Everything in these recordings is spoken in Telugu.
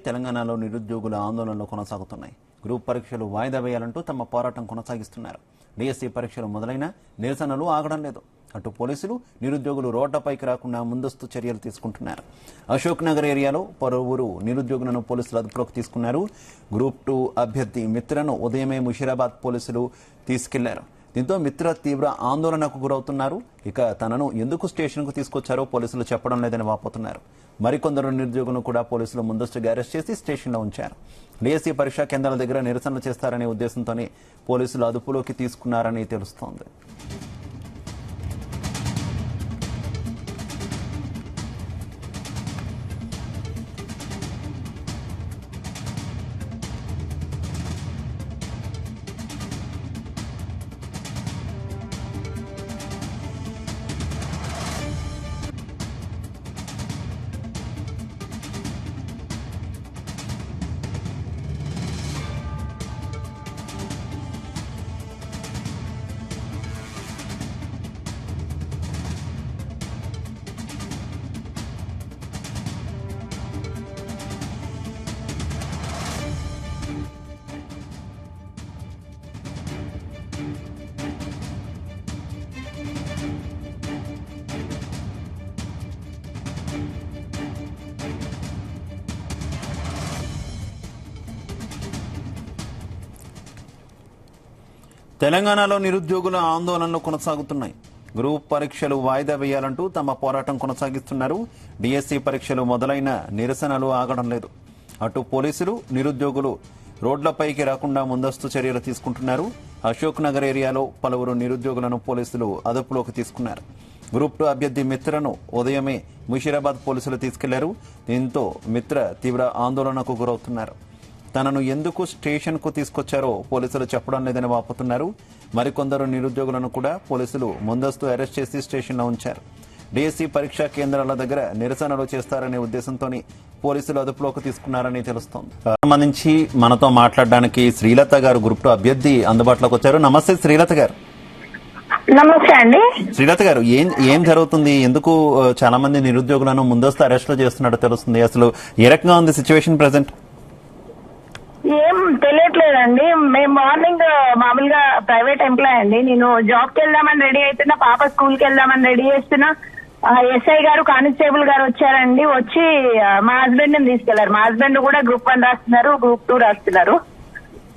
తెలంగాణలో నిరుద్యోగుల ఆందోళనలు కొనసాగుతున్నాయి. గ్రూప్ పరీక్షలు వాయిదా వేయాలంటూ తమ పోరాటం కొనసాగిస్తున్నారు. డిఎస్సి పరీక్షలు మొదలైన నిరసనలు ఆగడం లేదు. అటు పోలీసులు నిరుద్యోగులు రోడ్లపైకి రాకుండా ముందస్తు చర్యలు తీసుకుంటున్నారు. అశోక్ నగర్ ఏరియాలో పలువురు నిరుద్యోగులను పోలీసులు అదుపులోకి తీసుకున్నారు. గ్రూప్ 2 అభ్యర్థి మిత్రను ఉదయమే ముషీరాబాద్ పోలీసులు తీసుకెళ్లారు. దీంతో మిత్ర తీవ్ర ఆందోళనకు గురవుతున్నారు. ఇక తనను ఎందుకు స్టేషన్కు తీసుకొచ్చారో పోలీసులు చెప్పడం లేదని వాపోతున్నారు. మరికొందరు నిరుద్యోగులను కూడా పోలీసులు ముందస్తుగా అరెస్ట్ చేసి స్టేషన్లో ఉంచారు. డిఎస్సి పరీక్షా కేంద్రాల దగ్గర నిరసనలు చేస్తారనే ఉద్దేశంతోనే పోలీసులు అదుపులోకి తీసుకున్నారని తెలుస్తోంది. తెలంగాణలో నిరుద్యోగుల ఆందోళనలు కొనసాగుతున్నాయి. గ్రూప్ పరీక్షలు వాయిదా వేయాలంటూ తమ పోరాటం కొనసాగిస్తున్నారు. డిఎస్సి పరీక్షలు మొదలైన నిరసనలు ఆగడం లేదు. అటు పోలీసులు నిరుద్యోగులు రోడ్లపైకి రాకుండా ముందస్తు చర్యలు తీసుకుంటున్నారు. అశోక్ నగర్ ఏరియాలో పలువురు నిరుద్యోగులను పోలీసులు అదుపులోకి తీసుకున్నారు. గ్రూప్ 2 అభ్యర్థి మిత్రను ఉదయమే ముషీరాబాద్ పోలీసులు తీసుకెళ్లారు. దీంతో మిత్ర తీవ్ర ఆందోళనకు గురవుతున్నారు. తనను ఎందుకు స్టేషన్కు తీసుకొచ్చారో పోలీసులు చెప్పడం లేదని వాపోతున్నారు. మరికొందరు నిరుద్యోగులను కూడా పోలీసులు ముందస్తు అరెస్ట్ చేసి స్టేషన్లో ఉంచారు. డిఎస్సి పరీక్షా కేంద్రాల దగ్గర నిరసనలు చేస్తారనే ఉద్దేశంతోనే పోలీసులు అదుపులోకి తీసుకున్నారని తెలుస్తోంది. సంబంధించి మనతో మాట్లాడడానికి శ్రీలత గారు గ్రూప్ 2 అభ్యర్థి అందుబాటులోకి వచ్చారు. నమస్తే శ్రీలత గారు. నమస్తే అండి. శ్రీలత గారు, ఏం జరుగుతుంది? ఎందుకు చాలా మంది నిరుద్యోగులను ముందస్తు అరెస్టులు చేస్తున్నట్టు తెలుస్తుంది? అసలు ఏ రకంగా ఉంది సిచ్యువేషన్ ప్రెసెంట్? ఏం తెలియట్లేదండి. మేము మార్నింగ్ మామూలుగా ప్రైవేట్ ఎంప్లాయ్ అండి. నేను జాబ్ కి వెళ్దామని రెడీ అవుతున్నా, పాప స్కూల్ కి వెళ్దామని రెడీ చేస్తున్నా. ఎస్ఐ గారు కానిస్టేబుల్ గారు వచ్చారండి. వచ్చి మా హస్బెండ్ ని తీసుకెళ్లారు. మా హస్బెండ్ కూడా గ్రూప్ 1 రాస్తున్నారు, గ్రూప్ 2 రాస్తున్నారు.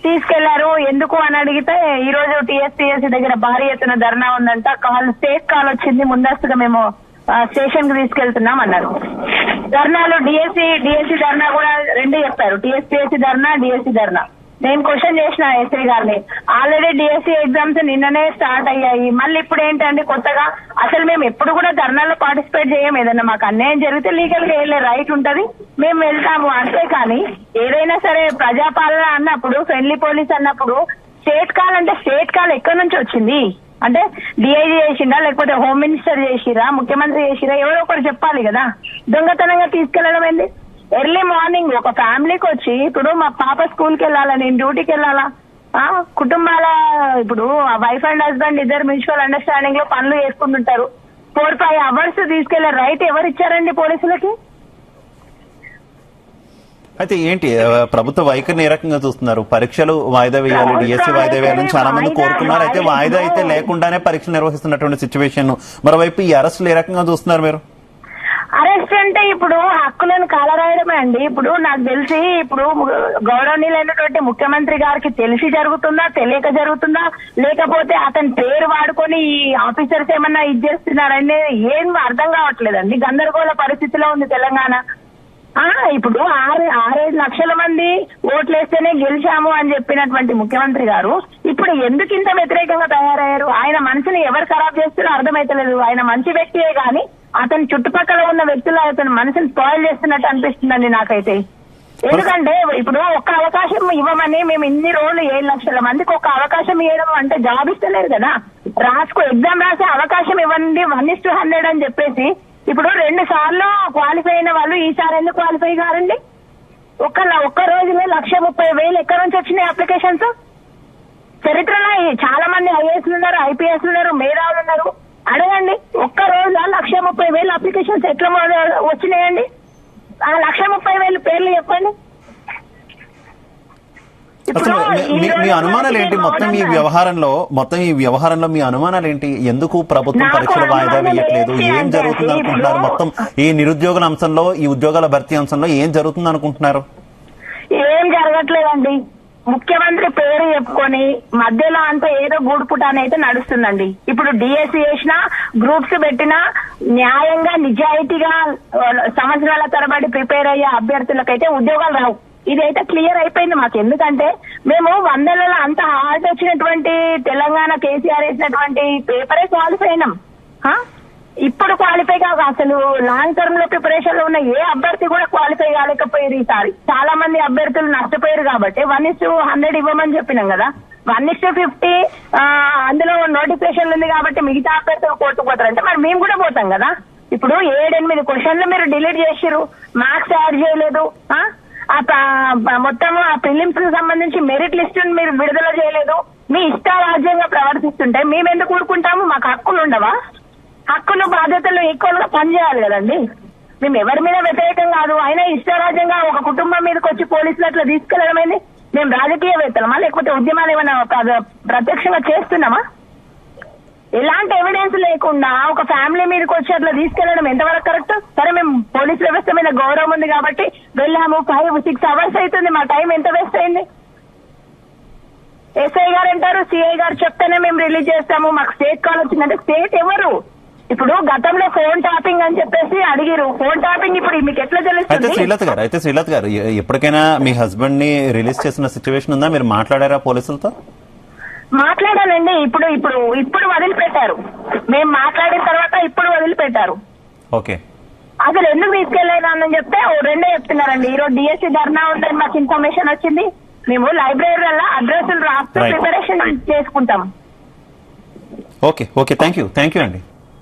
తీసుకెళ్లారు. ఎందుకు అని అడిగితే ఈ రోజు టీఎస్పీఎస్సీ దగ్గర భారీ ఎత్తున ధర్నా ఉందంట. స్టేట్ కాల్ వచ్చింది, ముందస్తుగా మేము స్టేషన్ కి తీసుకెళ్తున్నాం అన్నారు. ధర్నాలు డిఎస్సి ధర్నా కూడా రెండు చెప్పారు. టీఎస్పీఎస్సీ ధర్నా, డిఎస్సి ధర్నా. నేను క్వశ్చన్ చేసిన ఎస్ఐ గారిని, ఆల్రెడీ డిఎస్సి ఎగ్జామ్స్ నిన్ననే స్టార్ట్ అయ్యాయి, మళ్ళీ ఇప్పుడు ఏంటండి కొత్తగా? అసలు మేము ఎప్పుడు కూడా ధర్నాలో పార్టిసిపేట్ చేయం. ఏదన్నా మాకు అన్యాయం జరిగితే లీగల్ గా వెళ్ళే రైట్ ఉంటది, మేము వెళ్తాము అంతే. కానీ ఏదైనా సరే ప్రజాపాలన అన్నప్పుడు, ఫ్రెండ్లీ పోలీస్ అన్నప్పుడు స్టేట్ కాల్ అంటే స్టేట్ కాల్ ఎక్కడి నుంచి వచ్చింది? అంటే డిఐజీ చేసిండా, లేకపోతే హోమ్ మినిస్టర్ చేసిరా, ముఖ్యమంత్రి చేసిరా? ఎవరో ఒకరు చెప్పాలి కదా. దొంగతనంగా తీసుకెళ్లడం ఏంది? ఎర్లీ మార్నింగ్ ఒక ఫ్యామిలీకి వచ్చి, ఇప్పుడు మా పాప స్కూల్ కి వెళ్ళాలా, నేను డ్యూటీకి వెళ్ళాలా, కుటుంబాల ఇప్పుడు వైఫ్ అండ్ హస్బెండ్ ఇద్దరు మ్యూచువల్ అండర్స్టాండింగ్ లో పనులు చేసుకుంటుంటారు. 4-5 అవర్స్ తీసుకెళ్లే రైట్ ఎవరు ఇచ్చారండి పోలీసులకి? అయితే ఏంటి ప్రభుత్వ వైఖరిని ఏ రకంగా చూస్తున్నారు? పరీక్షలు వాయిదా వేయాలి, డిఎస్సి వాయిదా వేయాలని చాలా మంది కోరుతున్నారు. అయితే వాయిదా అయితే లేకుండానే పరీక్షలు నిర్వహిస్తున్నటువంటి సిచ్యువేషన్. మరోవైపు ఈ అరెస్టులు ఏ రకంగా చూస్తున్నారు మీరు? అరెస్ట్ అంటే ఇప్పుడు హక్కులను కాలరాయడమే అండి. ఇప్పుడు నాకు తెలిసి ఇప్పుడు గౌరవనీయులైనటువంటి ముఖ్యమంత్రి గారికి తెలిసి జరుగుతుందా, తెలియక జరుగుతుందా, లేకపోతే అతని పేరు వాడుకొని ఈ ఆఫీసర్స్ ఏమన్నా ఇది చేస్తున్నారని ఏం అర్థం కావట్లేదండి. గందరగోళ పరిస్థితిలో ఉంది తెలంగాణ. ఇప్పుడు 6-7 లక్షల మంది ఓట్లేస్తేనే గెలిచాము అని చెప్పినటువంటి ముఖ్యమంత్రి గారు ఇప్పుడు ఎందుకు ఇంత వ్యతిరేకంగా తయారయ్యారు? ఆయన మనసుని ఎవరు ఖరాబ్ చేస్తారో అర్థమైతలేదు. ఆయన మంచి వ్యక్తియే కానీ అతని చుట్టుపక్కల ఉన్న వ్యక్తులు అతని మనసుని స్పాయిల్ చేస్తున్నట్టు అనిపిస్తుందండి నాకైతే. ఎందుకంటే ఇప్పుడు ఒక్క అవకాశం ఇవ్వమని మేము ఇన్ని రోజులు 7 లక్షల మందికి ఒక అవకాశం ఇవ్వడం అంటే జాబ్ ఇస్తలేరు కదా. ఎగ్జామ్ రాసే అవకాశం ఇవ్వండి 1:100 అని చెప్పేసి ఇప్పుడు 2 సార్లు క్వాలిఫై అయిన వాళ్ళు ఈసారి ఎందుకు క్వాలిఫై కారండి? ఒక్క రోజులో 1,30,000 ఎక్కడి నుంచి వచ్చినాయి అప్లికేషన్స్? చరిత్రలో చాలా మంది ఐఏఎస్ ఉన్నారు, ఐపీఎస్ ఉన్నారు, మేధావులు ఉన్నారు. అడగండి, ఒక్క రోజు 1,30,000 అప్లికేషన్స్ ఎట్లా వచ్చినాయండి? ఆ 1,30,000 పేర్లు చెప్పండి. అసలు మీ అనుమానాలు ఏంటి మొత్తం ఈ వ్యవహారంలో మీ అనుమానాలు ఏంటి? ఎందుకు ప్రభుత్వం నాకు పరీక్షలు వాయిదా అనుమానం వేయట్లేదు? ఏంటి ఏం అంటే జరుగుతుంది అనుకుంటున్నారు? ఇప్పుడు మొత్తం ఈ నిరుద్యోగుల అంశంలో, ఈ ఉద్యోగాల భర్తీ అంశంలో ఏం జరుగుతుంది అనుకుంటున్నారు? ఏం జరగట్లేదండి. ముఖ్యమంత్రి పేరు చెప్పుకొని మధ్యలో అంతా ఏదో గూడుపుట అయితే నడుస్తుందండి. ఇప్పుడు డిఎస్సి చేసినా, గ్రూప్స్ పెట్టినా న్యాయంగా నిజాయితీగా సంవత్సరాల తరబడి ప్రిపేర్ అయ్యే అభ్యర్థులకైతే ఉద్యోగాలు రావు. ఇదైతే క్లియర్ అయిపోయింది మాకు. ఎందుకంటే మేము వందలలో అంత హార్డ్ వచ్చినటువంటి తెలంగాణ కేసీఆర్ వేసినటువంటి పేపరే క్వాలిఫై అయినాం. ఇప్పుడు క్వాలిఫై కాక అసలు లాంగ్ టర్మ్ లో ప్రిపరేషన్ లో ఉన్న ఏ అభ్యర్థి కూడా క్వాలిఫై కాలేకపోయారు. ఈసారి చాలా మంది అభ్యర్థులు నష్టపోయారు కాబట్టి 1:100 ఇవ్వమని చెప్పినాం కదా. 1:50 అందులో నోటిఫికేషన్ ఉంది కాబట్టి మిగతా అభ్యర్థులు కోర్టుకుపోతారంటే మరి మేము కూడా పోతాం కదా. ఇప్పుడు 7-8 క్వశ్చన్లు మీరు డిలీట్ చేసిరు, మార్క్స్ యాడ్ చేయలేదు, మొత్తం ఆ ప్రిలిమ్స్ కి సంబంధించి మెరిట్ లిస్ట్ మీరు విడుదల చేయలేదు. మీ ఇష్టారాజ్యంగా ప్రవర్తిస్తుంటే మేము ఎందుకు ఊరుకుంటాము? మాకు హక్కులు ఉండవా? హక్కులు బాధ్యతలు ఈక్వల్ గా పనిచేయాలి కదండి. మేము ఎవరి మీద వ్యతిరేకం కాదు. అయినా ఇష్టారాజ్యంగా ఒక కుటుంబం మీదకి వచ్చి పోలీసులు అట్లా తీసుకెళ్లడమైంది. మేము రాజకీయవేత్తలమా లేకపోతే ఉద్యమాలు ఏమైనా ప్రత్యక్షంగా చేస్తున్నామా? ఎలాంటి ఎవిడెన్స్ లేకుండా ఒక ఫ్యామిలీ మీదకి వచ్చి అట్లా తీసుకెళ్లడం ఎంతవరకు కరెక్ట్? సరే, మేము పోలీస్ వ్యవస్థ మీద గౌరవం ఉంది కాబట్టి వెళ్ళాము. 5-6 అవర్స్ అవుతుంది. మా టైం ఎంత వేస్ట్ అయింది? ఎస్ఐ గారు అంటారు, సిఐ గారు చెప్తేనే మేము రిలీజ్ చేస్తాము. మాకు స్టేట్ కాల్ వచ్చిందంటే స్టేట్ ఎవరు? ఇప్పుడు గతంలో ఫోన్ ట్యాపింగ్ అని చెప్పేసి అడిగిరు. ఫోన్ ట్యాపింగ్ ఇప్పుడు మీకు ఎట్లా అయితే తెలుస్తుంది? శ్రీలత గారు ఎప్పటికైనా మీ హస్బెండ్ ని రిలీజ్ చేసిన సిచ్యువేషన్ ఉందా? మీరు మాట్లాడారా పోలీసులతో? మాట్లాడాలండి. ఇప్పుడు వదిలిపెట్టారు. మేము మాట్లాడిన తర్వాత ఇప్పుడు వదిలిపెట్టారు. ఓకే. అసలు ఎందుకు తీసుకెళ్లేదని చెప్తే రెండే చెప్తున్నారండి. ఈ రోజు డిఎస్సి ధర్నా ఉందని మాకు ఇన్ఫర్మేషన్ వచ్చింది. మేము లైబ్రరీలో అడ్రస్లు రాస్తూ ప్రిపరేషన్ చేసుకుంటాం. ఓకే. థ్యాంక్ యూ అండి.